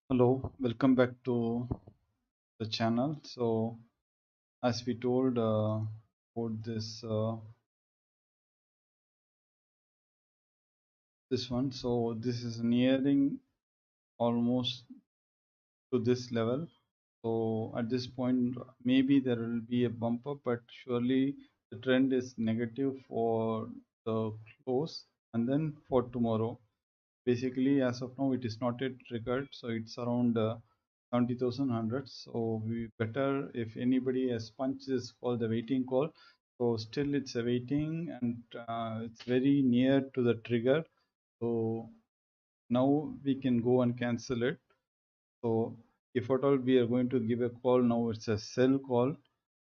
Hello, welcome back to the channel. So, as we told about this one, so this is nearing almost to this level. So, at this point, maybe there will be a bump up, but surely the trend is negative for the close and then for tomorrow. Basically, as of now, it is not yet triggered, so it's around 70,100. So we better, if anybody has punched this call, the waiting call, so still it's a waiting and it's very near to the trigger. So now we can go and cancel it. So if at all we are going to give a call, now it's a sell call.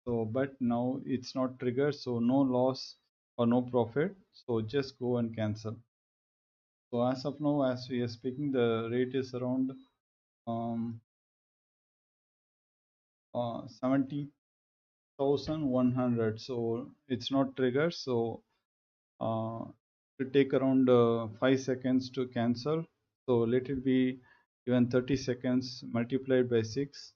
So but now it's not triggered, so no loss or no profit, so just go and cancel. So as of now, as we are speaking, the rate is around 70,100. So it's not triggered. So it take around 5 seconds to cancel. So let it be even 30 seconds multiplied by 6.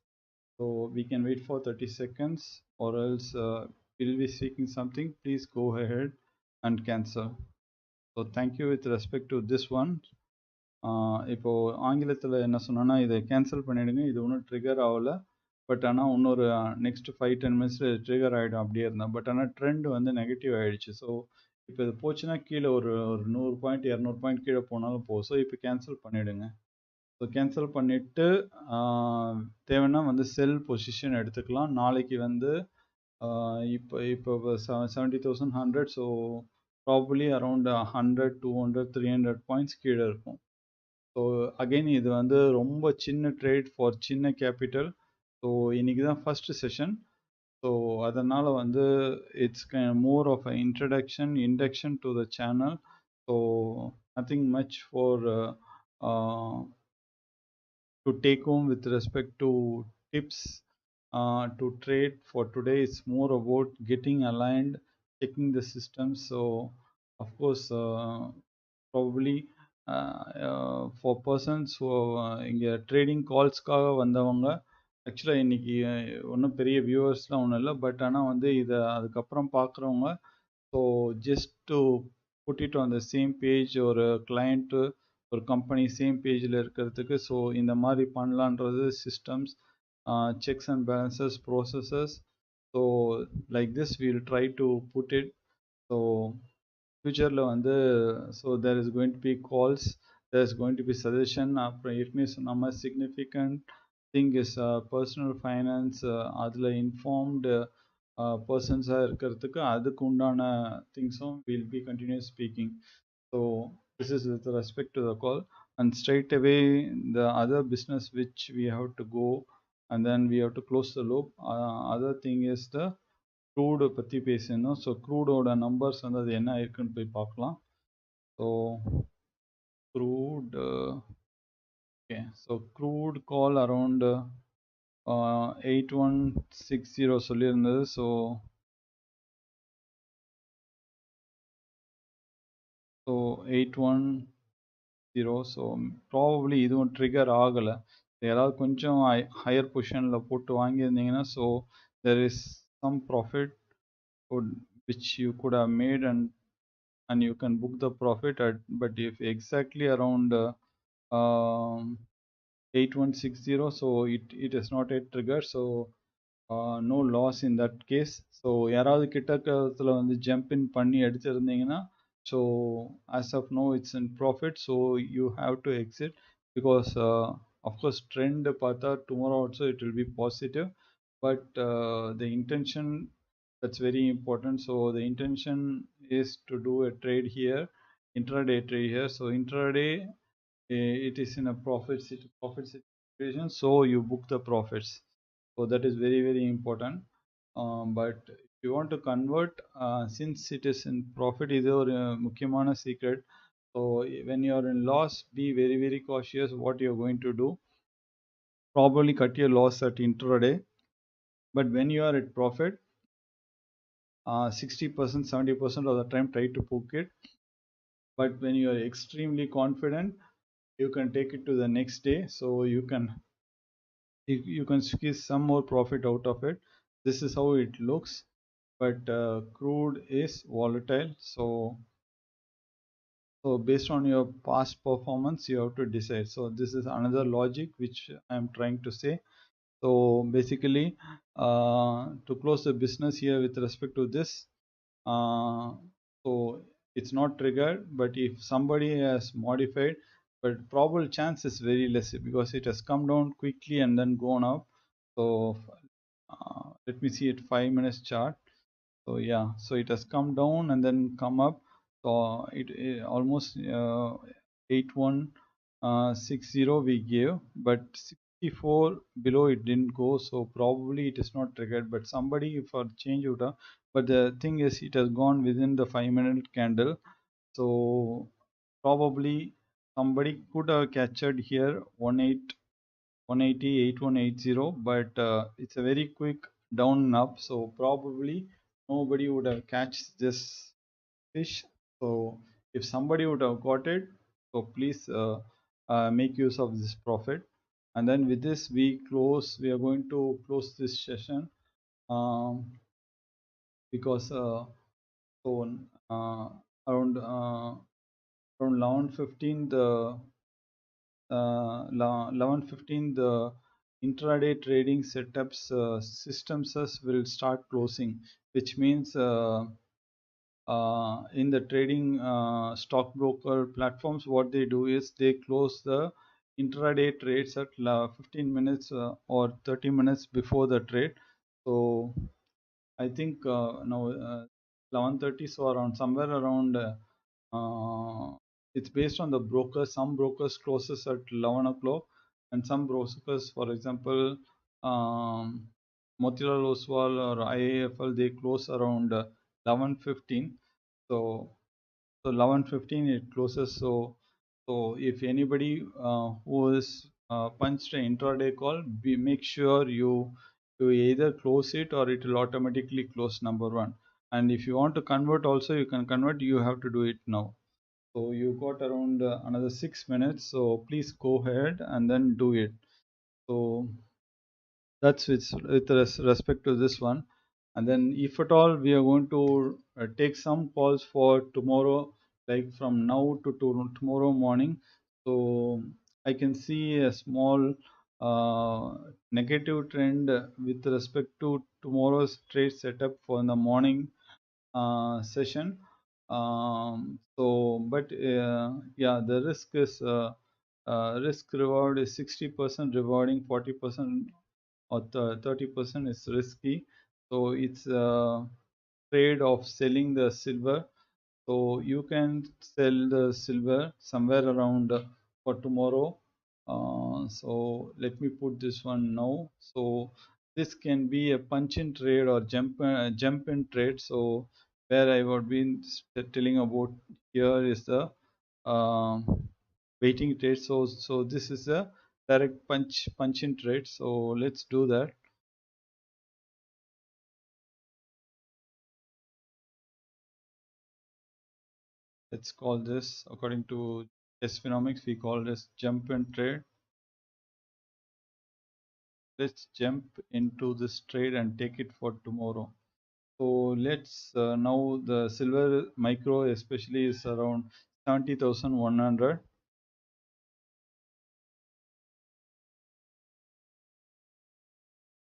So we can wait for 30 seconds, or else we'll be seeking something. Please go ahead and cancel. So thank you with respect to this one. இப்போ ஆங்கிலத்தில் என்ன சொன்னோன்னா, இதை cancel பண்ணிடுங்க, இது ஒன்றும் trigger ஆகலை, but ஆனால் இன்னொரு நெக்ஸ்ட் 5-10 மினிட்ஸில் ட்ரிகர் ஆகிடும் அப்படியே இருந்தால். பட் ஆனால் ட்ரெண்ட் வந்து நெகட்டிவ் ஆகிடுச்சு. ஸோ இப்போ இது போச்சுன்னா கீழே ஒரு 100 பாயிண்ட் 200 பாயிண்ட் கீழே போனாலும் போகும். ஸோ இப்போ கேன்சல் பண்ணிவிடுங்க. ஸோ கேன்சல் பண்ணிவிட்டு தேவைன்னா வந்து செல் பொசிஷன் எடுத்துக்கலாம். நாளைக்கு வந்து இப்போ 70,100. ஸோ ப்ராபப்ளி அரௌண்ட் 100, 200, 300 பாயிண்ட்ஸ் கீழே இருக்கும். ஸோ அகெயின் இது வந்து ரொம்ப சின்ன ட்ரேட் ஃபார் சின்ன கேபிட்டல். ஸோ இன்னைக்கு தான் ஃபர்ஸ்ட் செஷன். ஸோ அதனால் வந்து it's more of a introduction to the channel. So nothing much for to take home with respect to tips to trade for today. It's more about getting aligned, checking the system. So of course probably for persons who இங்கே trading கால்ஸ்க்காக வந்தவங்க, ஆக்சுவலாக இன்னைக்கு ஒன்றும் பெரிய வியூவர்ஸ்லாம் ஒன்றும் இல்லை, but ஆனால் வந்து இதை அதுக்கப்புறம் பார்க்குறவங்க, so just to put it on the same page, ஒரு கிளைண்ட்டு ஒரு கம்பெனி சேம் பேஜில் இருக்கிறதுக்கு. ஸோ இந்த மாதிரி பண்ணலான்றது systems, checks and balances, processes. So like this we'll try to put it. So future வந்து so there is going to be calls, there is going to be suggestion. அப்புறம் ஏற்கனவே நம்ம significant thing is personal finance, அதில் informed பர்சன்ஸாக இருக்கிறதுக்கு அதுக்கு உண்டான திங்ஸும் we'll be continuous speaking. So this is with respect to the call, and straight away the other business which we have to go, and then we have to close the loop. Other thing is the crude பற்றி பேசணும். So க்ரூடோட numbers வந்து அது என்ன இருக்குன்னு போய் பார்க்கலாம். So crude okay, so crude call around 8160 சொல்லியிருந்தது. So 810. So probably இதுவும் ட்ரிகர் ஆகலை. யாராவது கொஞ்சம் ஹையர் பொசிஷனில் போட்டு வாங்கியிருந்தீங்கன்னா, so there is some profit which you could have made, and you can book the profit at, but if exactly around 8160, so it is not a trigger, so no loss in that case. So யாராவது கிட்டக்கத்தில் வந்து jump in பண்ணி எடுத்திருந்தீங்கன்னா, so as of now it's in profit, so you have to exit, because of course trend பார்த்தா tomorrow also it will be positive, but the intention, that's very important. So the intention is to do a trade here, intraday trade here. So intraday it is in a profit situation, so you book the profits. So that is very very important. But if you want to convert, since it is in profit, இது ஒரு முக்கியமான secret. So when you are in loss, be very very cautious what you are going to do. Probably cut your loss at intraday, but when you are at profit, 60%, 70% of the time try to book it. But when you are extremely confident, you can take it to the next day, so you can squeeze some more profit out of it. This is how it looks, but crude is volatile, so based on your past performance you have to decide. So this is another logic which I am trying to say. So basically, to close the business here with respect to this, so it's not triggered, but if somebody has modified, but probable chance is very less because it has come down quickly and then gone up. So let me see it 5 minutes chart. So yeah, so it has come down and then come up. So it almost 8160 we gave, but 64 below it didn't go. So probably it is not triggered. But somebody for change would have. But the thing is, it has gone within the 5 minute candle. So probably somebody could have captured here 180 8180, but it's a very quick down and up, so probably nobody would have catched this fish. So if somebody would have got it, so please make use of this profit. And then with this we are going to close this session, um, because so around 11:15 the 11:15 the intraday trading setups systems will start closing, which means in the trading stockbroker platforms, what they do is they close the intraday trades at 15 minutes or 30 minutes before the trade. So I think now 11:30, so around somewhere around it's based on the broker. Some brokers closes at 11 o'clock, and some brokers, for example, Motilal Oswal or IAFL, they close around 11:15. So 11:15 it closes. So if anybody who is punched an intraday call, make sure you either close it or it will automatically close, number one. And if you want to convert also, you can convert. You have to do it now. So you got around another 6 minutes. So please go ahead and then do it. So that's with respect to this one. And then if at all we are going to take some calls for tomorrow, like from now to tomorrow morning. So I can see a small negative trend with respect to tomorrow's trade setup for the morning session. So but yeah, the risk reward is 60% rewarding, 40% or 30% is risky. So it's a trade of selling the silver. So you can sell the silver somewhere around for tomorrow. So let me put this one now. So this can be a punch in trade or jump in trade. So where I would be telling about here is the waiting trade. So this is a direct punch in trade. So let's do that. Let's call this, according to S-Finomics, we call this jump and trade. Let's jump into this trade and take it for tomorrow. So let's now the silver micro especially is around 70,100.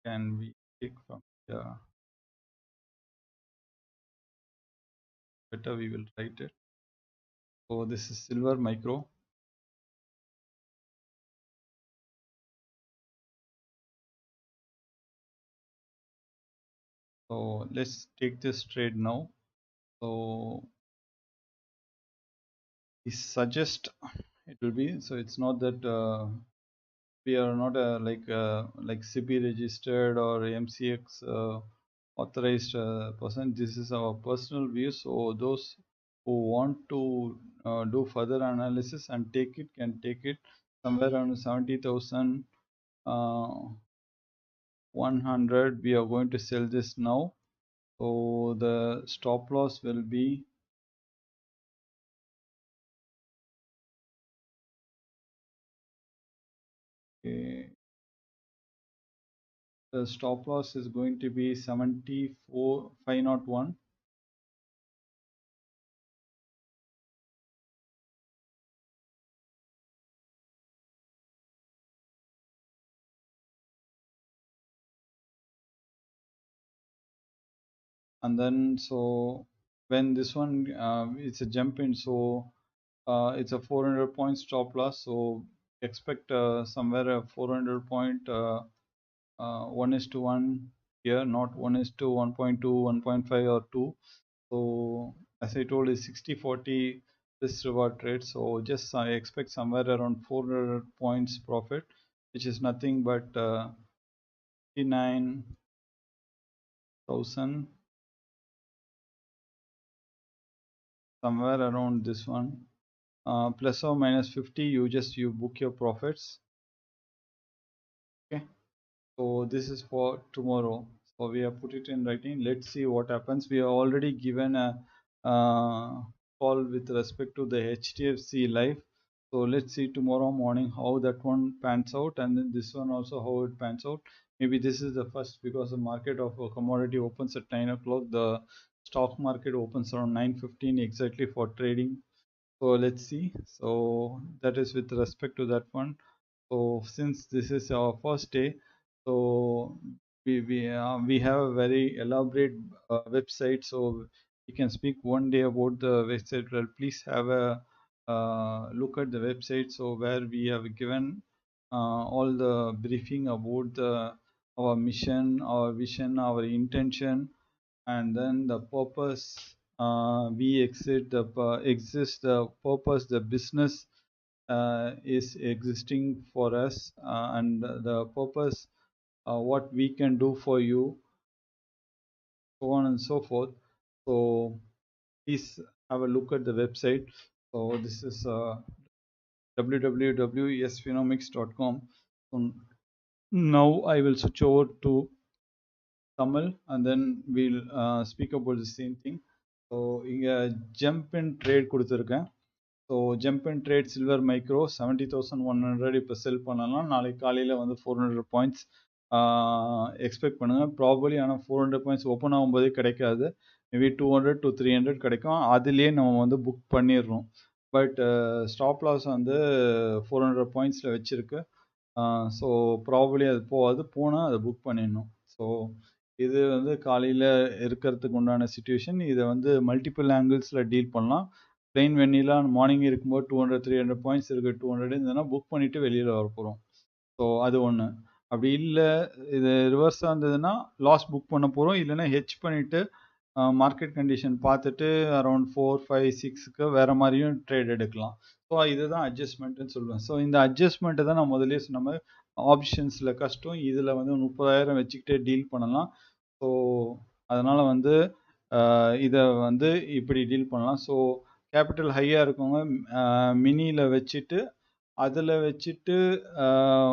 Can we take from here? Better we will write it. So this is silver micro. So let's take this trade now. So we suggest it will be, so it's not that we are not like CB registered or MCX authorized person. This is our personal view. So those who want to do further analysis and take it can take it somewhere around 70,000 100. We are going to sell this now. So the stop loss will be, The stop loss is going to be 74,501. And then so when this one it's a jump in, so it's a 400 point stop loss, so expect somewhere a 400 point 1:1 here, not 1:1.2, 1.5 or 2. So as I told, is 60-40 risk reward trade. So just I expect somewhere around 400 points profit, which is nothing but 59,000, somewhere around this one. Plus or minus 50, you book your profits. Okay, so this is for tomorrow. So we have put it in writing. Let's see what happens. We have already given a call with respect to the HDFC life. So let's see tomorrow morning how that one pans out, and then this one also how it pans out. Maybe this is the first, because the market of a commodity opens at 9 o'clock. The stock market opens around 9:15 exactly for trading. So let's see. So that is with respect to that one. So since this is our first day, so we have a very elaborate website. So we can speak one day about the website. Well, please have a look at the website. So where we have given all the briefing about our mission, our vision, our intention, and then the purpose. We exist the purpose, the business is existing for us, and the purpose, what we can do for you, so on and so forth. So please have a look at the website. So this is www.sfinomics.com. So now I will switch over to Tamil, and then we'll speak about the same thing. So இங்க jump in trade கொடுத்துருக்கேன். So jump and trade silver micro 70,100 இப்போ செல் பண்ணலாம். நாளைக்கு காலையில் வந்து 400 points expect பண்ணுங்கள் probably. ஆனால் 400 points open ஆகும்போதே கிடைக்காது. மேபி 200 to 300 கிடைக்கும். அதுலேயே நம்ம வந்து புக் பண்ணிடுறோம். பட் ஸ்டாப் லாஸ் வந்து 400 பாயிண்ட்ஸில் வச்சுருக்கு. ஸோ ப்ராபலி அது போகாது. போனால் அதை புக் பண்ணிடணும். ஸோ இது வந்து காலையில் இருக்கிறதுக்கு உண்டான சுச்சுவேஷன். இதை வந்து மல்டிபிள் ஆங்கிள்ஸில் டீல் பண்ணலாம். பிளெயின் வெண்ணிலா மார்னிங் இருக்கும்போது 200-300 பாயிண்ட்ஸ் இருக்குது. 200 இருந்ததுன்னா புக் பண்ணிவிட்டு வெளியில் வர போகிறோம். ஸோ அது ஒன்று. அப்படி இல்லை இது ரிவர்ஸாக இருந்ததுன்னா லாஸ் புக் பண்ண போகிறோம். இல்லைன்னா ஹெச் பண்ணிவிட்டு மார்க்கெட் கண்டிஷன் பார்த்துட்டு அரௌண்ட் 4-5-6க்கு வேறு மாதிரியும் ட்ரேட் எடுக்கலாம். ஸோ இதுதான் அட்ஜஸ்ட்மெண்ட்டுன்னு சொல்லுவேன். ஸோ இந்த அட்ஜஸ்ட்மெண்ட்டு தான் நான் முதலே சொன்ன மாதிரி ஆப்ஷன்ஸில் கஷ்டம். இதில் வந்து 30,000 வச்சுக்கிட்டே டீல் பண்ணலாம். ஸோ அதனால் வந்து இதை வந்து இப்படி டீல் பண்ணலாம். ஸோ கேபிட்டல் ஹையாக இருக்கவங்க மினியில் வச்சுட்டு அதில் வச்சுட்டு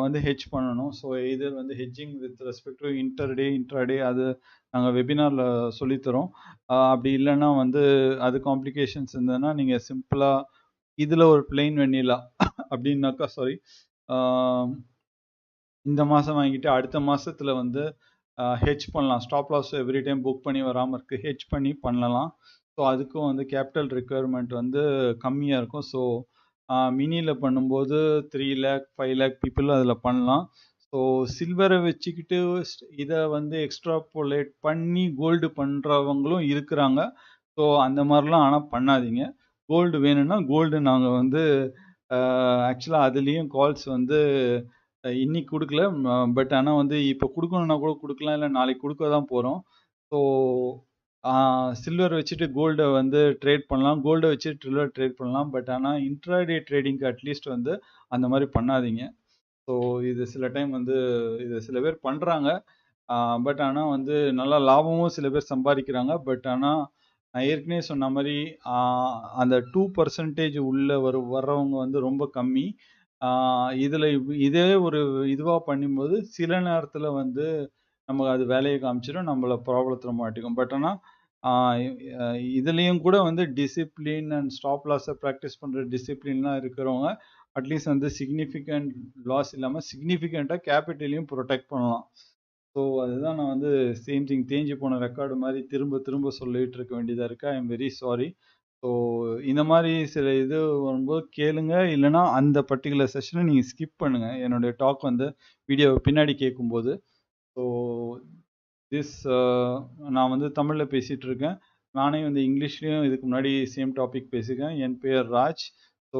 வந்து ஹெட்ஜ் பண்ணணும். ஸோ இது வந்து hedging with respect to intraday அது நாங்கள் வெபினாரில் சொல்லித்தரோம். அப்படி இல்லைன்னா வந்து அது காம்ப்ளிகேஷன்ஸ் இருந்ததுன்னா நீங்கள் சிம்பிளாக இதில் ஒரு பிளெயின் வெண்ணிலா அப்படின்னாக்கா இந்த மாதம் வாங்கிட்டு அடுத்த மாதத்தில் வந்து ஹெட்ஜ் பண்ணலாம். Stop loss every time book பண்ணி வராமல் இருக்குது, ஹெட்ஜ் பண்ணி பண்ணலாம். ஸோ அதுக்கும் வந்து கேபிட்டல் ரெக்குயர்மெண்ட் வந்து கம்மியாக இருக்கும். ஸோ மினியில் பண்ணும்போது 3 lakh 5 lakh பீப்புள் அதில் பண்ணலாம். ஸோ சில்வரை வச்சுக்கிட்டு இதை வந்து எக்ஸ்ட்ராபோலேட் பண்ணி கோல்டு பண்ணுறவங்களும் இருக்கிறாங்க. ஸோ அந்த மாதிரிலாம் ஆனால் பண்ணாதீங்க. கோல்டு வேணும்னா கோல்டு நாங்கள் வந்து ஆக்சுவலாக அதுலேயும் கால்ஸ் வந்து இன்னைக்கு கொடுக்கல. பட் ஆனால் வந்து இப்போ கொடுக்கணுன்னா கூட கொடுக்கலாம், இல்லை நாளைக்கு கொடுக்க தான் போகிறோம். ஸோ சில்வர் வச்சுட்டு கோல்டை வந்து ட்ரேட் பண்ணலாம், கோல்டை வச்சுட்டு சில்வர் ட்ரேட் பண்ணலாம். பட் ஆனால் இன்ட்ராடே ட்ரேடிங்க்கு அட்லீஸ்ட் வந்து அந்த மாதிரி பண்ணாதீங்க. ஸோ இது சில டைம் வந்து இது சில பேர் பண்ணுறாங்க. பட் ஆனால் வந்து நல்லா லாபமும் சில பேர் சம்பாதிக்கிறாங்க. பட் ஆனால் நான் ஏற்கனவே சொன்ன மாதிரி அந்த 2% உள்ள வர்றவங்க வந்து ரொம்ப கம்மி. இதில் இதே ஒரு இதுவாக பண்ணும்போது சில நேரத்தில் வந்து நமக்கு அது வேலையை காமிச்சிடும், நம்மளை ப்ராப்ளத்தில் மாட்டிக்கும். பட் ஆனால் இதுலேயும் கூட வந்து டிசிப்ளின் அண்ட் ஸ்டாப் லாஸை ப்ராக்டிஸ் பண்ணுற டிசிப்ளின்லாம் இருக்கிறவங்க அட்லீஸ்ட் வந்து சிக்னிஃபிகண்ட் லாஸ் இல்லாமல் சிக்னிஃபிகண்ட்டாக கேபிட்டலையும் ப்ரொடெக்ட் பண்ணலாம். ஸோ அதுதான் நான் வந்து சேம் திங் தேஞ்சு போன ரெக்கார்டு மாதிரி திரும்ப திரும்ப சொல்லிட்டு இருக்க வேண்டியதாக இருக்கு. I am very sorry. So இந்த மாதிரி சில இது வரும்போது கேளுங்க, இல்லைன்னா அந்த பர்டிகுலர் செஷனை நீங்கள் ஸ்கிப் பண்ணுங்க என்னுடைய டாக் வந்து வீடியோ பின்னாடி கேட்கும்போது. ஸோ திஸ் நான் வந்து தமிழில் பேசிகிட்டு இருக்கேன். நானே வந்து இங்கிலீஷ்லேயும் இதுக்கு முன்னாடி சேம் டாபிக் பேசியிருக்கேன். என் பேர் ராஜ். ஸோ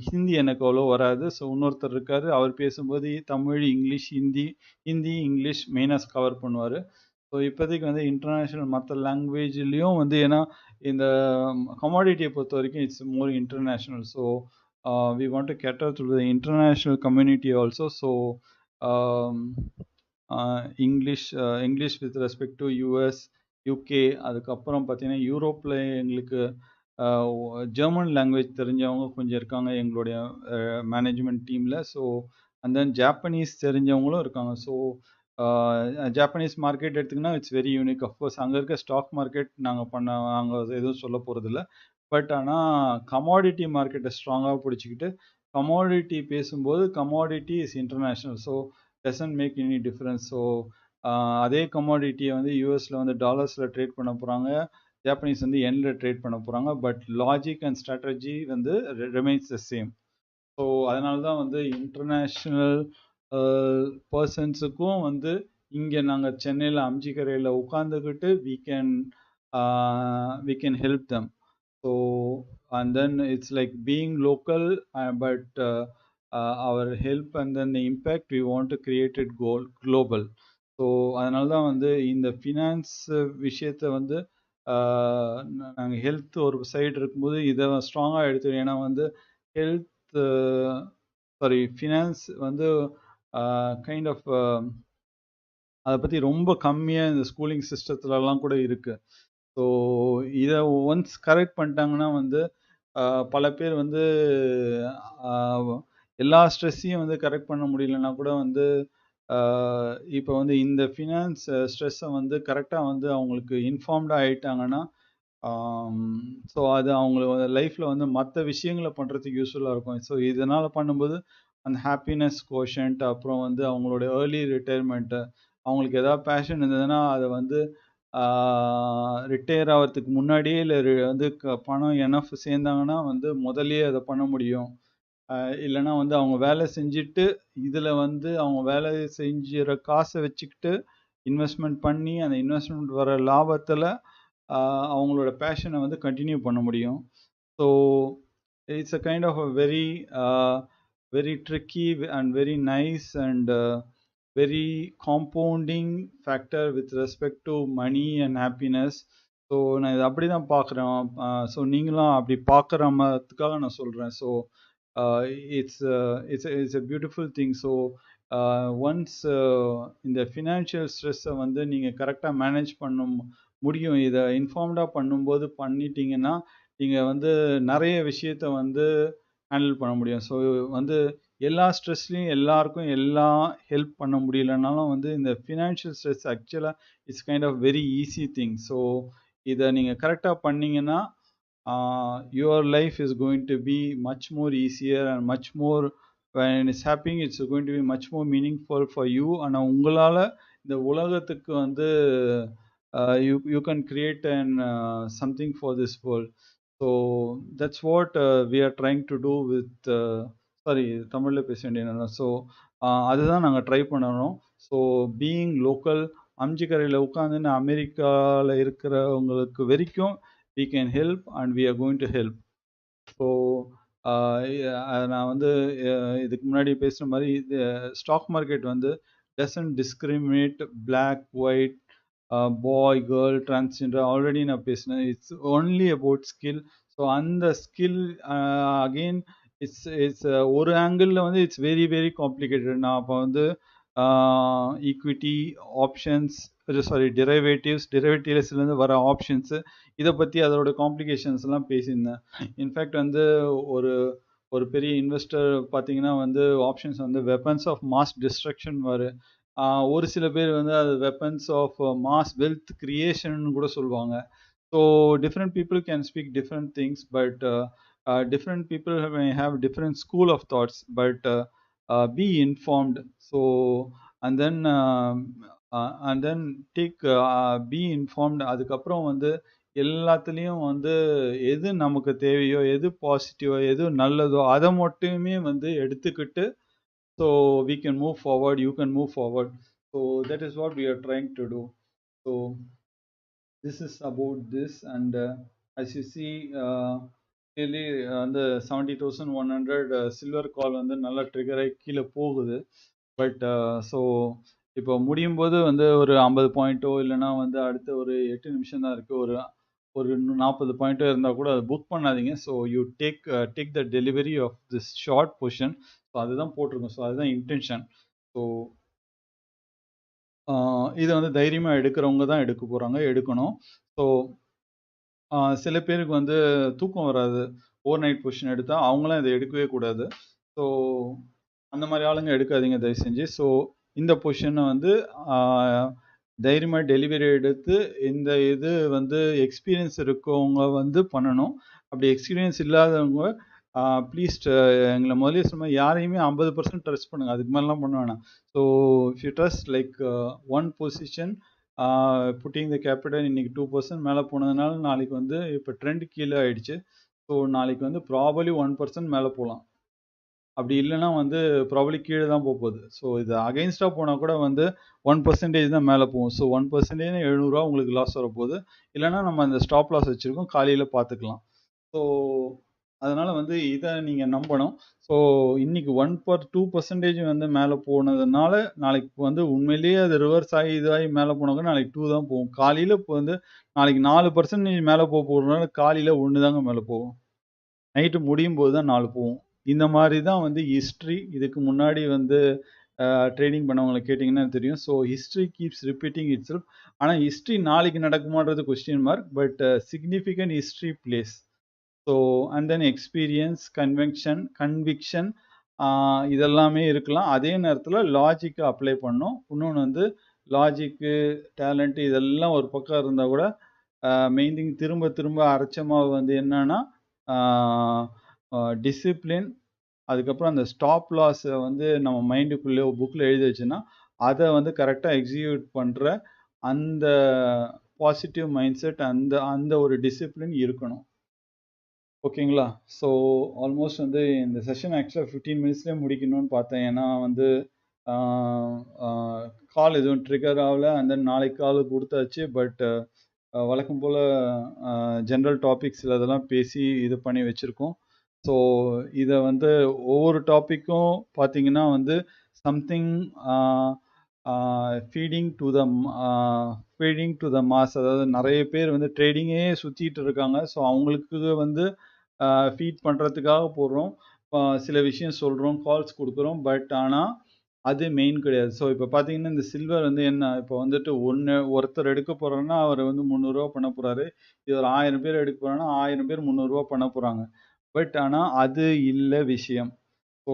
ஹிந்தி எனக்கு அவ்வளோ வராது. ஸோ இன்னொருத்தர் இருக்கார், அவர் பேசும்போது தமிழ், இங்கிலீஷ், ஹிந்தி இங்கிலீஷ் மெயினாக கவர் பண்ணுவார். ஸோ இப்போதைக்கு வந்து இன்டர்நேஷ்னல் மற்ற லாங்குவேஜ்லேயும் வந்து, ஏன்னா இந்த கமாடிட்டியை பொறுத்த வரைக்கும் it's more international. So we want to cater to the international community also. So English with respect to US, UK, அதுக்கப்புறம் பார்த்தீங்கன்னா யூரோப்பில் எங்களுக்கு ஜெர்மன் லாங்குவேஜ் தெரிஞ்சவங்க கொஞ்சம் இருக்காங்க எங்களுடைய மேனேஜ்மெண்ட் டீமில். ஸோ அண்ட் தென் ஜாப்பனீஸ் தெரிஞ்சவங்களும் இருக்காங்க. ஸோ ஜாப்பனீஸ் மார்க்கெட் எடுத்திங்கன்னா இட்ஸ் வெரி யூனிக். அஃப்கோர்ஸ் அங்கே இருக்க ஸ்டாக் மார்க்கெட் நாங்கள் எதுவும் சொல்ல போகிறதில்ல. பட் ஆனால் கமாடிட்டி மார்க்கெட்டை ஸ்ட்ராங்காக பிடிச்சிக்கிட்டு கமாடிட்டி பேசும்போது commodity is international. So doesn't make any difference. So அதே கமாடிட்டியை வந்து யூஎஸில் வந்து டாலர்ஸில் ட்ரேட் பண்ண போகிறாங்க, ஜாப்பனீஸ் வந்து எண்ணில் ட்ரேட் பண்ண போகிறாங்க. பட் லாஜிக் அண்ட் ஸ்ட்ராட்டஜி வந்து ரிமைன்ஸ் த சேம். ஸோ அதனால தான் வந்து இன்டர்நேஷ்னல் பர்சன்ஸுக்கும் வந்து இங்கே நாங்கள் சென்னையில் அம்ஜிக்கரையில் உட்காந்துக்கிட்டு we can help them. So and then it's like being local, but our help and then the impact we want to create it global. So அதனால தான் வந்து இந்த ஃபினான்ஸ் விஷயத்தை வந்து நாங்கள் ஹெல்த் ஒரு சைடு இருக்கும்போது இதை ஸ்ட்ராங்காக எடுத்து, ஏன்னா வந்து ஹெல்த் ஃபினான்ஸ் வந்து கைண்ட் ஆஃப் அதை பற்றி ரொம்ப கம்மியாக இந்த ஸ்கூலிங் சிஸ்டத்துலலாம் கூட இருக்குது. ஸோ இதை ஒன்ஸ் கரெக்ட் பண்ணிட்டாங்கன்னா வந்து பல பேர் வந்து எல்லா ஸ்ட்ரெஸ்ஸையும் வந்து கரெக்ட் பண்ண முடியலன்னா கூட வந்து இப்போ வந்து இந்த ஃபினான்ஸ் ஸ்ட்ரெஸ்ஸை வந்து கரெக்டாக வந்து அவங்களுக்கு இன்ஃபார்ம்டாக ஆகிட்டாங்கன்னா ஸோ அது அவங்களோட லைஃப்பில் வந்து மற்ற விஷயங்களை பண்ணுறதுக்கு யூஸ்ஃபுல்லாக இருக்கும். ஸோ இதனால் பண்ணும்போது அந்த ஹாப்பினஸ் கோஷன்ட், அப்புறம் வந்து அவங்களோட ஏர்லி ரிட்டையர்மெண்ட்டு, அவங்களுக்கு எதாவது பேஷன் இருந்ததுன்னா அதை வந்து ரிட்டையர் ஆகிறதுக்கு முன்னாடியே இல்லை வந்து பணம் எனஃப் சேர்ந்தாங்கன்னா வந்து முதல்லையே அதை பண்ண முடியும். இல்லைன்னா வந்து அவங்க வேலை செஞ்சுட்டு இதில் வந்து அவங்க வேலை செஞ்சுற காசை வச்சுக்கிட்டு இன்வெஸ்ட்மெண்ட் பண்ணி அந்த இன்வெஸ்ட்மெண்ட் வர லாபத்தில் அவங்களோட பேஷனை வந்து கண்டினியூ பண்ண முடியும். So it's a kind of a very tricky and very nice and very compounding factor with respect to money and happiness. So நான் இதை அப்படி தான் பார்க்குறேன். ஸோ நீங்களும் அப்படி பார்க்குற மாதிரிக்காக நான் சொல்கிறேன். So it's a beautiful thing. So once இந்த ஃபினான்ஷியல் ஸ்ட்ரெஸ்ஸை வந்து நீங்கள் கரெக்டாக மேனேஜ் பண்ண முடியும், இதை இன்ஃபார்ம்டாக பண்ணும்போது பண்ணிட்டீங்கன்னா நீங்கள் வந்து நிறைய விஷயத்த வந்து ஹேண்டில் பண்ண முடியும். ஸோ வந்து எல்லா ஸ்ட்ரெஸ்லையும் எல்லாருக்கும் எல்லாம் ஹெல்ப் பண்ண முடியலனாலும் வந்து இந்த ஃபினான்ஷியல் ஸ்ட்ரெஸ் ஆக்சுவலாக it's kind of very easy thing. So இதை நீங்கள் கரெக்டாக பண்ணிங்கன்னா your life is going to be much more easier and much more when it's happening it's going to be much more meaningful for you. ஆனால் உங்களால் இந்த உலகத்துக்கு வந்து you can create an something for this world. So that's what we are trying to do with sorry தமிழில் பேச வேண்டிய. So அதுதான் நாங்கள் ட்ரை பண்ணணும். ஸோ பீயிங் லோக்கல், அம்ஜிக்கரையில் உட்காந்துன்னு அமெரிக்காவில் இருக்கிறவங்களுக்கு வரைக்கும் we can help and we are going to help. So நான் வந்து இதுக்கு முன்னாடி பேசுகிற மாதிரி ஸ்டாக் மார்க்கெட் வந்து doesn't discriminate black, white, boy, girl, transgender. Already நான் பேசினேன். It's only about skill. So அந்த ஸ்கில் அகெயின் இட்ஸ் ஒரு ஆங்கிளில் வந்து இட்ஸ் வெரி வெரி காம்ப்ளிகேட்டட். நான் அப்போ வந்து ஈக்விட்டி, ஆப்ஷன்ஸ், சாரி டெரிவேட்டிவ்ஸ்லேருந்து வர ஆப்ஷன்ஸு, இதை பற்றி அதோட காம்ப்ளிகேஷன்ஸ்லாம் பேசியிருந்தேன். இன்ஃபேக்ட் வந்து ஒரு பெரிய இன்வெஸ்டர் பார்த்தீங்கன்னா வந்து ஆப்ஷன்ஸ் வந்து வெப்பன்ஸ் ஆஃப் மாஸ் டிஸ்ட்ரக்ஷன் வரும். ஒரு சில பேர் வந்து அது weapons of mass wealth creation கூட சொல்லுவாங்க. So different people can speak different things, but different people may have different school of thoughts, but be informed. So and then and then take B informed. அதுக்கப்புறம் வந்து எல்லாத்துலேயும் வந்து எது நமக்கு தேவையோ, எது பாசிட்டிவோ, எது நல்லதோ அதை மட்டுமே வந்து எடுத்துக்கிட்டு, so we can move forward, you can move forward. So that is what we are trying to do. So this is about this, and as you see, clearly the 70,100 silver call வந்து நல்லா trigger ஆகி கீழே போகுது. But so இப்போ முடியும் போது வந்து ஒரு 50 பாயிண்ட்டோ இல்லைனா வந்து அடுத்த ஒரு 8 நிமிஷம் தான் இருக்குது, ஒரு 40 பாயிண்ட்டோ இருந்தால் கூட அதை புக் பண்ணாதீங்க. So you take the delivery of this short position. So அதுதான் போட்டிருக்கோம். ஸோ அதுதான் இன்டென்ஷன். ஸோ இதை வந்து தைரியமாக எடுக்கிறவங்க தான் எடுக்க போகிறாங்க, எடுக்கணும். ஸோ சில பேருக்கு வந்து தூக்கம் வராது, ஓவர் நைட் பொசிஷன் எடுத்தால் அவங்களாம் இதை எடுக்கவே கூடாது. ஸோ அந்த மாதிரி ஆளுங்க எடுக்காதீங்க தயவு செஞ்சு. ஸோ இந்த பொசிஷனை வந்து தைரியமாக டெலிவரி எடுத்து இந்த இது வந்து எக்ஸ்பீரியன்ஸ் இருக்கவங்க வந்து பண்ணணும். அப்படி எக்ஸ்பீரியன்ஸ் இல்லாதவங்க ப்ளீஸ் எங்களை முதலே சொன்ன யாரையுமே 50% ட்ரஸ்ட் பண்ணுங்கள், அதுக்கு மேலாம் பண்ண வேணாம். So if you trust like one position pudding the capital இன்னைக்கு 2% மேலே போனதுனால நாளைக்கு வந்து இப்போ ட்ரெண்ட் கீழே ஆயிடுச்சு. ஸோ நாளைக்கு வந்து ப்ராபலி 1% மேலே போகலாம், அப்படி இல்லைன்னா வந்து ப்ராபலி கீழே தான் போகுது. ஸோ இது அகைன்ஸ்டாக போனால் கூட வந்து 1% தான் மேலே போகும். ஸோ 1% 700 உங்களுக்கு லாஸ் வரப்போகுது. இல்லைனா நம்ம அந்த ஸ்டாப் லாஸ் வச்சுருக்கோம், காலையில் பார்த்துக்கலாம். ஸோ அதனால் வந்து இதை நீங்கள் நம்பணும். ஸோ இன்னைக்கு 2% வந்து மேலே போனதுனால நாளைக்கு வந்து உண்மையிலேயே அது ரிவர்ஸ் ஆகி இதாகி மேலே போனாங்க நாளைக்கு 2 தான் போகும். காலையில் இப்போ வந்து நாளைக்கு 4% மேலே போகிறதுனால காலையில் 1 தாங்க மேலே போகும், நைட்டு முடியும் போது தான் 4 போகும். இந்த மாதிரி தான் வந்து ஹிஸ்ட்ரி. இதுக்கு முன்னாடி வந்து ட்ரேடிங் பண்ணவங்களை கேட்டிங்கன்னா தெரியும். So history keeps repeating itself. ஆனால் ஹிஸ்ட்ரி நாளைக்கு நடக்குமான்றது question mark, but significant history plays. So and then experience, conviction இதெல்லாமே இருக்கலாம். அதே நேரத்தில் லாஜிக்கை அப்ளை பண்ணணும். இன்னொன்று வந்து லாஜிக்கு, டேலண்ட்டு இதெல்லாம் ஒரு பக்கம் இருந்தால் கூட மெயின் திங் திரும்ப திரும்ப அரைச்சமாக வந்து என்னன்னா டிசிப்ளின், அதுக்கப்புறம் அந்த ஸ்டாப் லாஸை வந்து நம்ம மைண்டுக்குள்ளே புக்கில் எழுதி வச்சுன்னா அதை வந்து கரெக்டாக எக்ஸிக்யூட் பண்ணுற அந்த பாசிட்டிவ் மைண்ட் செட், அந்த ஒரு டிசிப்ளின் இருக்கணும். ஓகேங்களா? ஸோ ஆல்மோஸ்ட் வந்து இந்த செஷன் ஆக்சுவலாக 15 மினிட்ஸ்லேயே முடிக்கணும்னு பார்த்தேன். ஏன்னா வந்து கால் எதுவும் ட்ரிகர் ஆகலை. அந்த நாளைக்கு கால் கொடுத்தாச்சு. பட் வழக்கம் போல் ஜென்ரல் டாபிக்ஸில் அதெல்லாம் பேசி இது பண்ணி வச்சுருக்கோம். ஸோ இதை வந்து ஒவ்வொரு டாப்பிக்கும் பார்த்தீங்கன்னா வந்து something feeding to the mass. அதாவது நிறைய பேர் வந்து ட்ரேடிங்கே சுற்றிட்டு இருக்காங்க. ஸோ அவங்களுக்கு வந்து ஃபீட் பண்ணுறதுக்காக போடுறோம், சில விஷயம் சொல்கிறோம், கால்ஸ் கொடுக்குறோம். பட் ஆனால் அது மெயின் கிடையாது. ஸோ இப்போ பார்த்தீங்கன்னா இந்த சில்வர் வந்து என்ன, இப்போ வந்துட்டு ஒருத்தர் எடுக்க போகிறாருன்னா அவர் வந்து 300 பண்ண போகிறாரு. இது ஒரு 1000 பேர் எடுக்க போகிறாங்கன்னா 1000 பேர் 300 பண்ண போகிறாங்க. பட் ஆனால் அது இல்லை விஷயம். ஸோ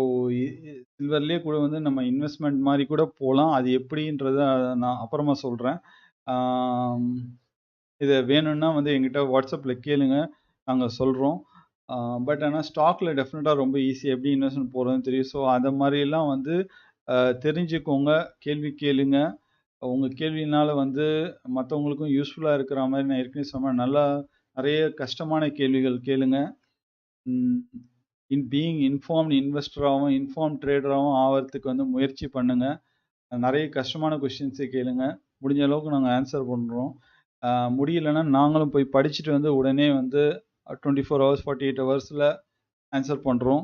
சில்வர்லேயே கூட வந்து நம்ம இன்வெஸ்ட்மெண்ட் மாதிரி கூட போகலாம். அது எப்படின்றத நான் அப்புறமா சொல்கிறேன். இதை வேணும்னா வந்து எங்கிட்ட வாட்ஸ்அப்பில் கேளுங்க, நாங்கள் சொல்கிறோம். பட் ஆனால் ஸ்டாக்கில் டெஃபினட்டாக ரொம்ப ஈஸி, எப்படி இன்வெஸ்ட்மெண்ட் போகிறதுன்னு தெரியும். ஸோ அதை மாதிரிலாம் வந்து தெரிஞ்சுக்கோங்க, கேள்வி கேளுங்க. உங்கள் கேள்வினால வந்து மற்றவங்களுக்கும் யூஸ்ஃபுல்லாக இருக்கிற மாதிரி நான் ஏற்கனவே சொன்னேன், நல்லா நிறைய கஷ்டமான கேள்விகள் கேளுங்க. பீயிங் இன்ஃபார்ம்டு இன்வெஸ்டராகவும் இன்ஃபார்ம் ட்ரேடராகவும் ஆகிறதுக்கு வந்து முயற்சி பண்ணுங்கள். நிறைய கஷ்டமான கொஸ்டின்ஸை கேளுங்க, முடிஞ்ச அளவுக்கு நாங்கள் ஆன்சர் பண்ணுறோம். முடியலைன்னா நாங்களும் போய் படிச்சுட்டு வந்து உடனே வந்து 24 hours 48 ஹவர்ஸில் ஆன்சர் பண்ணுறோம்.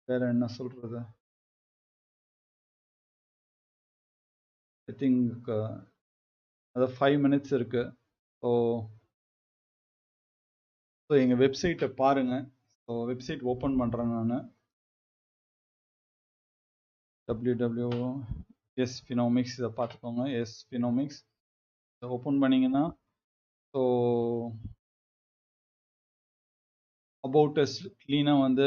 வேறு என்ன சொல்கிறது, ஐ திங்க் அதாவது 5 minutes இருக்குது. ஸோ எங்கள் வெப்சைட்டை பாருங்கள். ஸோ வெப்சைட் ஓப்பன் பண்ணுறேன் நான், S-Finomics. இதை பார்த்துக்கோங்க, S-Finomics. இதை ஓப்பன் பண்ணிங்கன்னா ஸோ அபவுட் அஸ் க்ளீனாக வந்து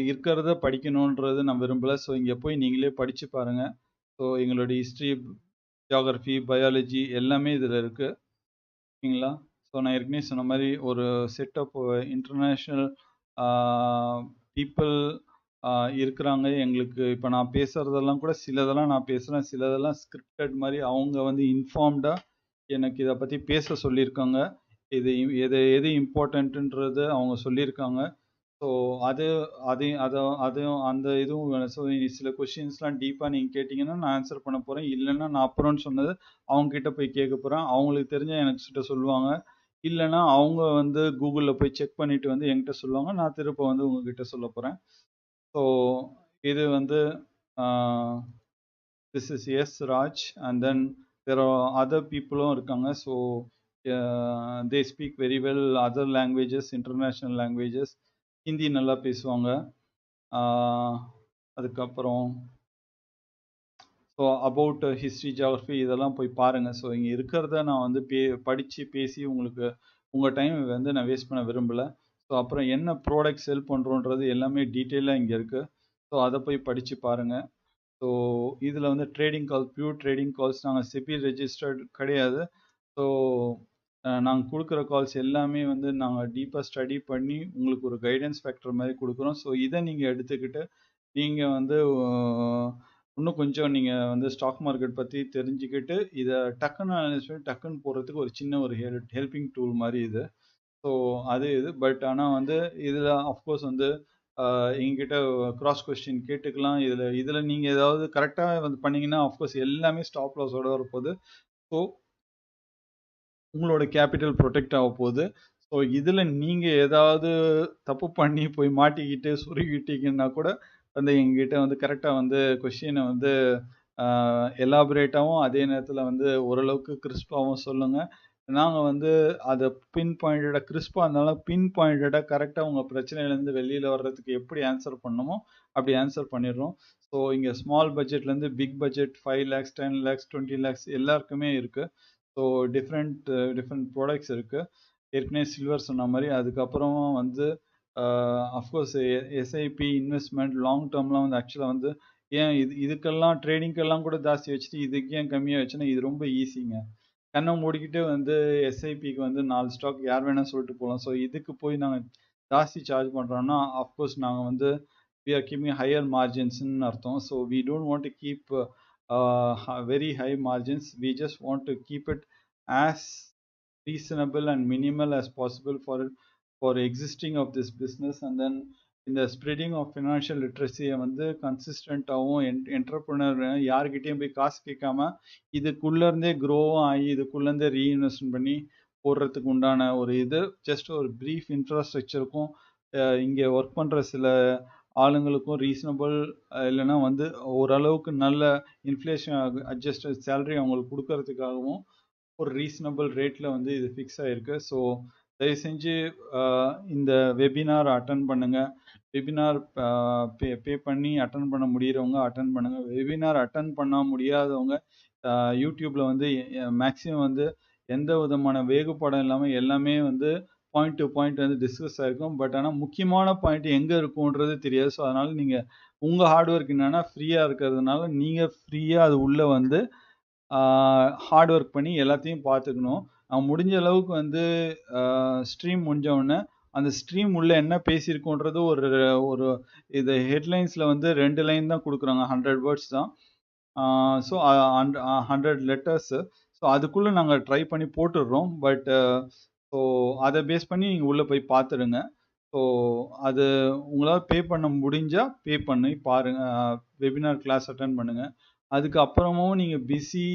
இருக்கிறத படிக்கணுன்றது நான் விரும்பலை. ஸோ இங்கே போய் நீங்களே படித்து பாருங்கள். ஸோ எங்களுடைய ஹிஸ்ட்ரி, ஜியாகிரஃபி, பயாலஜி எல்லாமே இதில் இருக்குது. ஓகேங்களா? ஸோ நான் ஏற்கனவே சொன்ன மாதிரி ஒரு செட் ஆஃப் இன்டர்நேஷ்னல் பீப்புள் இருக்கிறாங்க. எங்களுக்கு இப்போ நான் பேசுகிறதெல்லாம் கூட சிலதெல்லாம் நான் பேசுகிறேன், சிலதெல்லாம் ஸ்கிரிப்டட் மாதிரி அவங்க வந்து இன்ஃபார்ம்டாக எனக்கு இதை பற்றி பேச சொல்லியிருக்காங்க. எது இம்பார்ட்டண்ட்டுன்றது அவங்க சொல்லியிருக்காங்க. ஸோ அதையும் அந்த இதுவும் ஸோ சில கொஷின்ஸ்லாம் டீப்பாக நீங்கள் கேட்டிங்கன்னா நான் ஆன்சர் பண்ண போகிறேன். இல்லைன்னா நான் அப்புறம்னு சொன்னது அவங்ககிட்ட போய் கேட்க போகிறேன். அவங்களுக்கு தெரிஞ்ச எனக்கு கிட்ட சொல்லுவாங்க. இல்லைன்னா அவங்க வந்து கூகுளில் போய் செக் பண்ணிட்டு வந்து என்கிட்ட சொல்லுவாங்க. நான் திருப்ப வந்து உங்ககிட்ட சொல்ல போகிறேன். ஸோ இது வந்து this is S Raj, and then there are other people இருக்காங்க. So they speak very well other languages, international languages. Hindi நல்லா பேசுவாங்க. அதுக்கப்புறம் ஸோ அபவுட் ஹிஸ்ட்ரி, ஜியாகிரஃபி இதெல்லாம் போய் பாருங்கள். ஸோ இங்கே இருக்கிறத நான் வந்து படித்து பேசி உங்களுக்கு உங்கள் டைம் வந்து நான் வேஸ்ட் பண்ண விரும்பலை. ஸோ அப்புறம் என்ன ப்ராடக்ட் செல் பண்ணுறோன்றது எல்லாமே டீட்டெயிலாக இங்கே இருக்குது. ஸோ அதை போய் படித்து பாருங்கள். ஸோ இதில் வந்து ட்ரேடிங் கால், பியூர் ட்ரேடிங் கால்ஸ், நாங்கள் செபி ரெஜிஸ்டர்ட் கிடையாது. ஸோ நாங்கள் கொடுக்குற கால்ஸ் எல்லாமே வந்து நாங்கள் டீப்பாக ஸ்டடி பண்ணி உங்களுக்கு ஒரு கைடன்ஸ் ஃபேக்டர் மாதிரி கொடுக்குறோம். ஸோ இதை நீங்கள் எடுத்துக்கிட்டு நீங்கள் வந்து இன்னும் கொஞ்சம் நீங்கள் வந்து ஸ்டாக் மார்க்கெட் பற்றி தெரிஞ்சுக்கிட்டு இதை டக்குன்னு அனலைஸ் பண்ணி டக்குன்னு போடுறதுக்கு ஒரு சின்ன ஒரு ஹெல்பிங் டூல் மாதிரி இது. ஸோ அது இது. பட் ஆனால் வந்து இதில் அஃப்கோர்ஸ் வந்து எங்ககிட்ட கிராஸ் கொஸ்டின் கேட்டுக்கலாம். இதில் நீங்கள் ஏதாவது கரெக்டாக வந்து பண்ணிங்கன்னா அஃப்கோர்ஸ் எல்லாமே ஸ்டாப் லாஸோட வரப்போகுது. ஸோ உங்களோட கேபிட்டல் ப்ரொடெக்ட் ஆக போகுது. ஸோ இதில் நீங்கள் ஏதாவது தப்பு பண்ணி போய் மாட்டிக்கிட்டு சுருக்கிட்டீங்கன்னா கூட வந்து எங்ககிட்ட வந்து கரெக்டாக வந்து கொஷினை வந்து எலாபரேட்டாகவும் அதே நேரத்தில் வந்து ஓரளவுக்கு கிறிஸ்பாகவும் சொல்லுங்கள். நாங்கள் வந்து அதை பின் பாயிண்டடாக கிறிஸ்பாக இருந்தாலும் பின் பாயிண்டடாக கரெக்டாக உங்கள் பிரச்சனையிலேருந்து வெளியில் வர்றதுக்கு எப்படி ஆன்சர் பண்ணணுமோ அப்படி ஆன்சர் பண்ணிடுறோம். ஸோ இங்கே small பட்ஜெட்லேருந்து big budget 5 lakhs 10 lakhs 20 lakhs எல்லாருக்குமே இருக்குது. ஸோ டிஃப்ரெண்ட் ப்ராடக்ட்ஸ் இருக்குது. ஏற்கனவே சில்வர் சொன்ன மாதிரி. அதுக்கப்புறம் வந்து அஃப்கோர்ஸ் எஸ்ஐபி இன்வெஸ்ட்மெண்ட் லாங் டேர்ம்லாம் வந்து ஆக்சுவலாக வந்து ஏன் இதுக்கெல்லாம் ட்ரேடிங்கெல்லாம் கூட ஜாஸ்தி வச்சுட்டு இதுக்கு ஏன் கம்மியாக வச்சுன்னா இது ரொம்ப ஈஸிங்க. கண்ணை மூடிக்கிட்டு வந்து எஸ்ஐபிக்கு வந்து 4 ஸ்டாக் யார் வேணால் சொல்லிட்டு போகலாம். ஸோ இதுக்கு போய் நாங்கள் ஜாஸ்தி சார்ஜ் பண்ணுறோன்னா அஃப்கோர்ஸ் நாங்கள் வந்து we are keeping higher margins ன்னு அர்த்தம். So we don't want to keep very high margins. We just want to keep it as reasonable and minimal as possible for existing of this business. And then இந்த spreading of financial லிட்ரஸியை வந்து கன்சிஸ்டண்ட்டாகவும் entrepreneur யார்கிட்டையும் போய் காசு கேட்காம இதுக்குள்ளேருந்தே க்ரோவும் ஆகி இதுக்குள்ளேருந்தே reinvestment பண்ணி போடுறதுக்கு உண்டான ஒரு இது ஜஸ்ட் ஒரு ப்ரீஃப் இன்ஃப்ராஸ்ட்ரக்சருக்கும் இங்கே ஒர்க் பண்ணுற சில ஆளுங்களுக்கும் ரீசனபிள் இல்லைன்னா வந்து ஓரளவுக்கு நல்ல இன்ஃப்ளேஷன் அட்ஜஸ்டட் சேலரி அவங்களுக்கு கொடுக்கறதுக்காகவும் ஒரு ரீசனபிள் ரேட்டில் வந்து இது ஃபிக்ஸ் ஆகிருக்கு. ஸோ தயவு செஞ்சு இந்த வெபினார் அட்டன் பண்ணுங்கள். வெபினார் பே பண்ணி அட்டன் பண்ண முடிகிறவங்க அட்டன் பண்ணுங்கள். வெபினார் அட்டன் பண்ண முடியாதவங்க யூடியூப்பில் வந்து மேக்ஸிமம் வந்து எந்த விதமான வேகுபாடம் இல்லாமல் எல்லாமே வந்து பாயிண்ட் டு பாயிண்ட் வந்து டிஸ்கஸ் ஆகிருக்கும். பட் ஆனால் முக்கியமான பாயிண்ட் எங்கே இருக்குன்றது தெரியாது. ஸோ அதனால் நீங்கள் உங்கள் ஹார்ட் ஒர்க் என்னென்னா ஃப்ரீயாக இருக்கிறதுனால நீங்கள் ஃப்ரீயாக அது உள்ளே வந்து ஹார்ட் ஒர்க் பண்ணி எல்லாத்தையும் பார்த்துக்கணும். முடிஞ்ச அளவுக்கு வந்து ஸ்ட்ரீம் முடிஞ்சவுடனே அந்த ஸ்ட்ரீம் உள்ளே என்ன பேசியிருக்கோன்றது ஒரு இது ஹெட்லைன்ஸில் வந்து 2 லைன் தான் கொடுக்குறாங்க, 100 words தான். So 100 letters. ஸோ அதுக்குள்ளே நாங்கள் ட்ரை பண்ணி போட்டுடுறோம். பட் ஸோ அதை பேஸ் பண்ணி நீங்கள் உள்ளே போய் பார்த்துடுங்க. ஸோ அது உங்களால் பே பண்ண முடிஞ்சால் பே பண்ணி பாருங்கள், வெபினார் கிளாஸ் அட்டன் பண்ணுங்கள். அதுக்கப்புறமும் நீங்கள் பிஸி,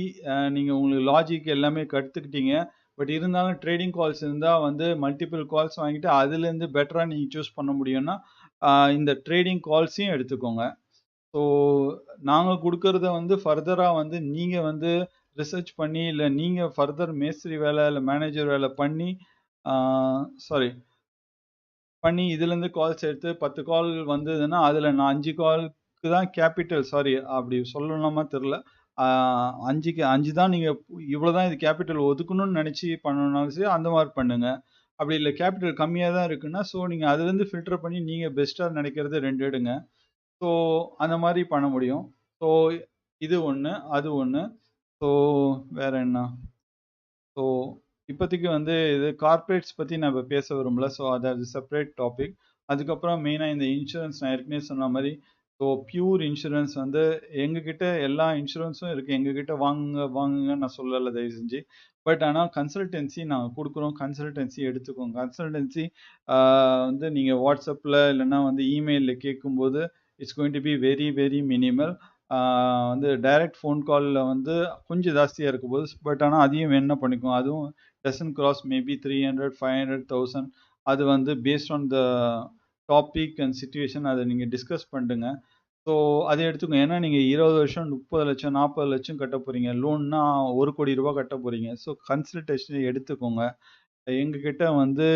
நீங்கள் உங்களுக்கு லாஜிக் எல்லாமே கற்றுக்கிட்டீங்க. பட் இருந்தாலும் ட்ரேடிங் கால்ஸ் இருந்தால் வந்து மல்டிபிள் கால்ஸ் வாங்கிட்டு அதுலேருந்து பெட்டராக நீங்கள் சூஸ் பண்ண முடியும்னா இந்த ட்ரேடிங் கால்ஸையும் எடுத்துக்கோங்க. ஸோ நாங்கள் கொடுக்கறத வந்து ஃபர்தராக வந்து நீங்கள் வந்து ரிசர்ச் பண்ணி இல்லை நீங்கள் ஃபர்தர் மேஸ்திரி வேலை இல்லை மேனேஜர் வேலை பண்ணி இதுலேருந்து கால்ஸ் எடுத்து 10 கால் வந்ததுன்னா அதில் நான் 5 காலுக்கு தான் கேபிட்டல், அப்படி சொல்லணுமா தெரில, 5 தான் நீங்கள் இவ்வளோ தான் இது கேபிட்டல் ஒதுக்கணும்னு நினச்சி பண்ணணும்னாலும் சரி அந்த மாதிரி பண்ணுங்கள். அப்படி இல்லை கேபிட்டல் கம்மியாக தான் இருக்குன்னா ஸோ நீங்கள் அதுலேருந்து ஃபில்டர் பண்ணி நீங்கள் பெஸ்ட்டாக நினைக்கிறது 2 எடுங்க. ஸோ அந்த மாதிரி பண்ண முடியும். ஸோ இது ஒன்று, அது ஒன்று. ஸோ வேறு என்ன, ஸோ இப்போதைக்கு வந்து இது கார்ப்பரேட்ஸ் பற்றி நான் இப்போ பேச விரும்பல. ஸோ அது செப்பரேட் டாபிக். அதுக்கப்புறம் மெயினாக இந்த இன்சூரன்ஸ் நான் ஏற்கனவே சொன்ன மாதிரி, ஸோ பியூர் இன்சூரன்ஸ் வந்து எங்ககிட்ட எல்லா இன்சூரன்ஸும் இருக்குது. எங்ககிட்ட வாங்குங்கன்னு நான் சொல்லலை தயவு செஞ்சு. பட் ஆனால் கன்சல்டன்சி நாங்கள் கொடுக்குறோம். கன்சல்டன்சி எடுத்துக்கோங்க. கன்சல்டன்சி வந்து நீங்கள் வாட்ஸ்அப்பில் இல்லைன்னா வந்து இமெயிலில் கேட்கும்போது it's going to be very very minimal. வந்து டைரக்ட் ஃபோன் காலில் வந்து கொஞ்சம் ஜாஸ்தியாக இருக்கும் போது, பட் ஆனால் அதையும் என்ன பண்ணிக்கோங்க, அதுவும் டசன் கிராஸ் மேபி 300, 500, 1000. அது வந்து based on the topic and situation அதை நீங்கள் டிஸ்கஸ் பண்ணுங்க. ஸோ அதை எடுத்துக்கோங்க. ஏன்னா நீங்கள் 20 வருஷம் 30 லட்சம் 40 லட்சம் கட்ட போகிறீங்க. லோன்னா 1 கோடி ரூபாய் கட்ட போகிறீங்க. ஸோ கன்சல்டேஷன் எடுத்துக்கோங்க. எங்ககிட்ட வந்து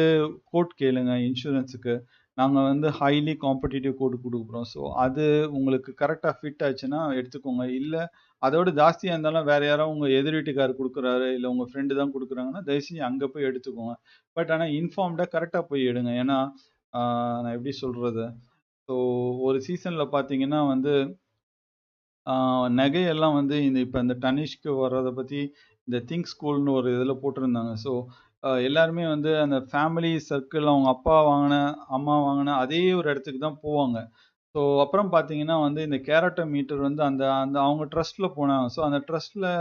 கோட் கேளுங்க இன்சூரன்ஸுக்கு. நாங்கள் வந்து ஹைலி காம்படிட்டிவ் கோட் கொடுக்குறோம். ஸோ அது உங்களுக்கு கரெக்டாக ஃபிட் ஆச்சுன்னா எடுத்துக்கோங்க. இல்லை அதோட ஜாஸ்தியாக இருந்தாலும் வேறு யாராவது உங்கள் எதிர் வீட்டுக்காரர் கொடுக்குறாரு, இல்லை உங்கள் ஃப்ரெண்டு தான் கொடுக்குறாங்கன்னா தயவு செஞ்சு அங்கே போய் எடுத்துக்கோங்க. பட் ஆனால் இன்ஃபார்ம்டாக கரெக்டாக போய் எடுங்க. ஏன்னா நான் எப்படி சொல்கிறது, ஸோ ஒரு சீசனில் பார்த்தீங்கன்னா வந்து நகையெல்லாம் வந்து இப்போ இந்த தனிஷ்க்கு வர்றதை பற்றி இந்த திங்க் ஸ்கூல்னு ஒரு இதில் போட்டிருந்தாங்க. ஸோ எல்லாருமே வந்து அந்த ஃபேமிலி சர்க்கிள் அவங்க அப்பா வாங்கின அம்மா வாங்கின அதே ஒரு இடத்துக்கு தான் போவாங்க. ஸோ அப்புறம் பார்த்தீங்கன்னா வந்து இந்த கேரட்டோ மீட்டர் வந்து அந்த அந்த அவங்க ட்ரஸ்ட்டில் போனாங்க. ஸோ அந்த ட்ரஸ்ட்டில்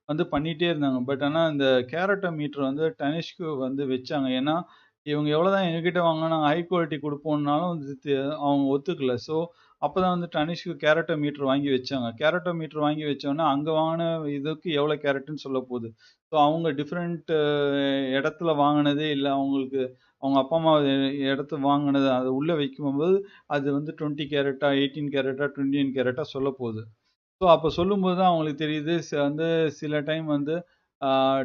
வந்து பண்ணிகிட்டே இருந்தாங்க. பட் ஆனால் இந்த கேரட்டோ மீட்டர் வந்து தனிஷ்க்கு வந்து வச்சாங்க. ஏன்னா இவங்க எவ்வளோதான் எங்ககிட்ட வாங்கினா நாங்கள் ஹை குவாலிட்டி கொடுப்போம்னாலும் அவங்க ஒத்துக்கல. ஸோ அப்போ தான் வந்து தனிஷ்க்கு கேரட்டோ மீட்டர் வாங்கி வச்சாங்க. கேரட்டோ மீட்டர் வாங்கி வச்சோன்னா அங்கே வாங்கின இதுக்கு எவ்வளோ கேரட்டுன்னு சொல்ல போகுது. ஸோ அவங்க டிஃப்ரெண்ட் இடத்துல வாங்கினதே இல்லை. அவங்களுக்கு அவங்க அப்பா அம்மா இடத்து வாங்கினது அதை உள்ளே வைக்கும்போது அது வந்து 20 கேரட்டா 18 கேரட்டா 21 கேரட்டா சொல்ல போகுது. ஸோ அப்போ சொல்லும்போது தான் அவங்களுக்கு தெரியுது வந்து சில டைம் வந்து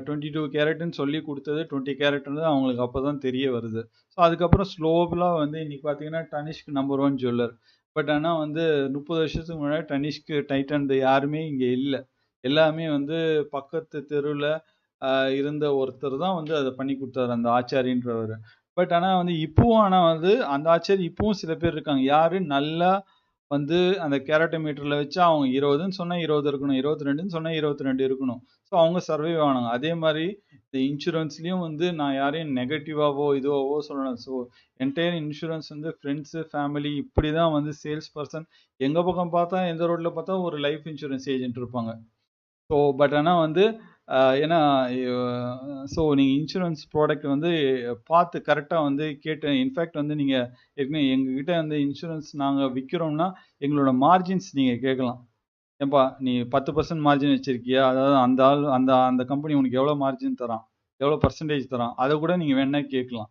22 கேரட்னு சொல்லி கொடுத்தது 20 கேரட்னு அவங்களுக்கு அப்போ தான் தெரிய வருது. ஸோ அதுக்கப்புறம் ஸ்லோவலாக வந்து இன்னைக்கு பார்த்தீங்கன்னா தனிஷ்க் நம்பர் 1 ஜுவல்லர். பட் ஆனால் வந்து 30 வருஷத்துக்கு முன்னாடி தனிஷ்க்கு டைட்டன் யாருமே இங்கே இல்லை. எல்லாமே வந்து பக்கத்து தெருவில் இருந்த ஒருத்தர் தான் வந்து அதை பண்ணி கொடுத்தாரு, அந்த ஆச்சாரின்றவர். பட் ஆனால் வந்து இப்போவும் ஆனால் வந்து அந்த ஆச்சாரி இப்போவும் சில பேர் இருக்காங்க. யாரு நல்லா வந்து அந்த கேரட்டோ மீட்டரில் வச்சா அவங்க 20ன்னு சொன்னால் 20 இருக்கணும், 22ன்னு சொன்னால் 22 இருக்கணும். ஸோ அவங்க சர்வைவ் ஆனாங்க. அதே மாதிரி இந்த இன்சூரன்ஸ்லேயும் வந்து நான் யாரையும் நெகட்டிவாவோ இதுவாவோ சொல்லணும். ஸோ என்டையர் இன்சூரன்ஸ் வந்து ஃப்ரெண்ட்ஸு ஃபேமிலி இப்படி தான் வந்து சேல்ஸ் பர்சன். எங்கள் பக்கம் பார்த்தா எந்த ரோட்டில் பார்த்தா ஒரு லைஃப் இன்சூரன்ஸ் ஏஜென்ட் இருப்பாங்க. ஸோ பட் ஆனால் வந்து ஏன்னா ஸோ நீங்கள் இன்சூரன்ஸ் ப்ராடக்ட் வந்து பார்த்து கரெக்டாக வந்து கேட்டு, இன்ஃபேக்ட் வந்து நீங்கள் ஏற்கனவே எங்ககிட்ட வந்து இன்சூரன்ஸ் நாங்கள் விற்கிறோம்னா எங்களோட மார்ஜின்ஸ் நீங்கள் கேட்கலாம். ஏன்பா நீ 10% மார்ஜின் வச்சுருக்கியா, அதாவது அந்த ஆள் அந்த அந்த கம்பெனி உனக்கு எவ்வளோ மார்ஜின் தரான், எவ்வளோ பர்சன்டேஜ் தரான், அதை கூட நீங்கள் வேணா கேட்கலாம்.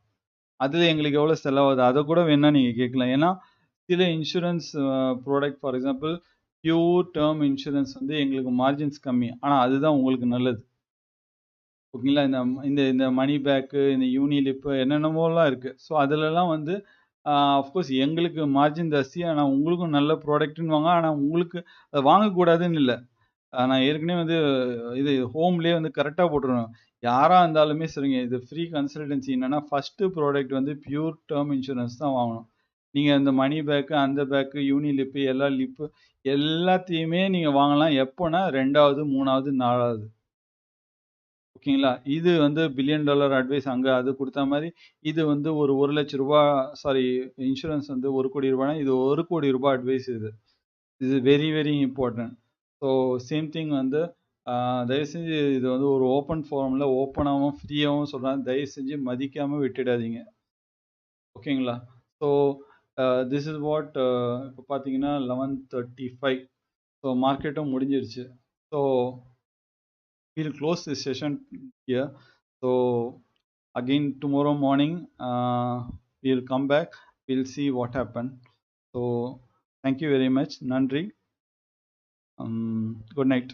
அதில் எங்களுக்கு எவ்வளோ செலவாகுது அதை கூட வேணா நீங்கள் கேட்கலாம். ஏன்னா சில insurance product for example pure term insurance வந்து எங்களுக்கு மார்ஜின்ஸ் கம்மி, ஆனால் அதுதான் உங்களுக்கு நல்லது. ஓகேங்களா? இந்த இந்த இந்த மணி பேக்கு, இந்த யூனிலிப்பு என்னென்னமோலாம் இருக்குது. ஸோ அதிலலாம் வந்து அஃப்கோர்ஸ் எங்களுக்கு மார்ஜின் ஜாஸ்தி, ஆனால் உங்களுக்கும் நல்ல ப்ராடக்ட்டுன்னு ஆனால் உங்களுக்கு அதை வாங்கக்கூடாதுன்னு இல்லை. நான் ஏற்கனவே வந்து இது ஹோம்லேயே வந்து கரெக்டாக போட்டுருவேன். யாராக இருந்தாலுமே சரிங்க, இது ஃப்ரீ கன்சல்டன்சி. என்னென்னா ஃபஸ்ட்டு ப்ராடக்ட் வந்து பியூர் டேர்ம் இன்சூரன்ஸ் தான் வாங்கணும். நீங்கள் இந்த மணி பேக்கு, அந்த பேக்கு, யூனிலிப்பு, எல்லா லிப்பு எல்லாத்தையுமே நீங்கள் வாங்கலாம். எப்போனா 2வது 3வது 4வது. ஓகேங்களா? இது வந்து பில்லியன் டாலர் அட்வைஸ் அங்கே அது கொடுத்த மாதிரி இது வந்து ஒரு 1 லட்ச ரூபா, சாரி இன்சூரன்ஸ் வந்து 1 கோடி ரூபானா இது 1 கோடி ரூபாய் அட்வைஸ். இது இது very very important. So same thing வந்து தயவு செஞ்சு இது வந்து ஒரு ஓப்பன் ஃபார்மில் ஓப்பனாகவும் ஃப்ரீயாகவும் சொல்கிறேன். தயவு செஞ்சு மதிக்காமல் விட்டுடாதீங்க. ஓகேங்களா? ஸோ திஸ் இஸ் வாட் இப்போ பார்த்தீங்கன்னா 11:35. ஸோ மார்க்கெட்டும் முடிஞ்சிருச்சு. So we'll close this session here. So again tomorrow morning we'll come back, we'll see what happened. So thank you very much. Nandri. Good night.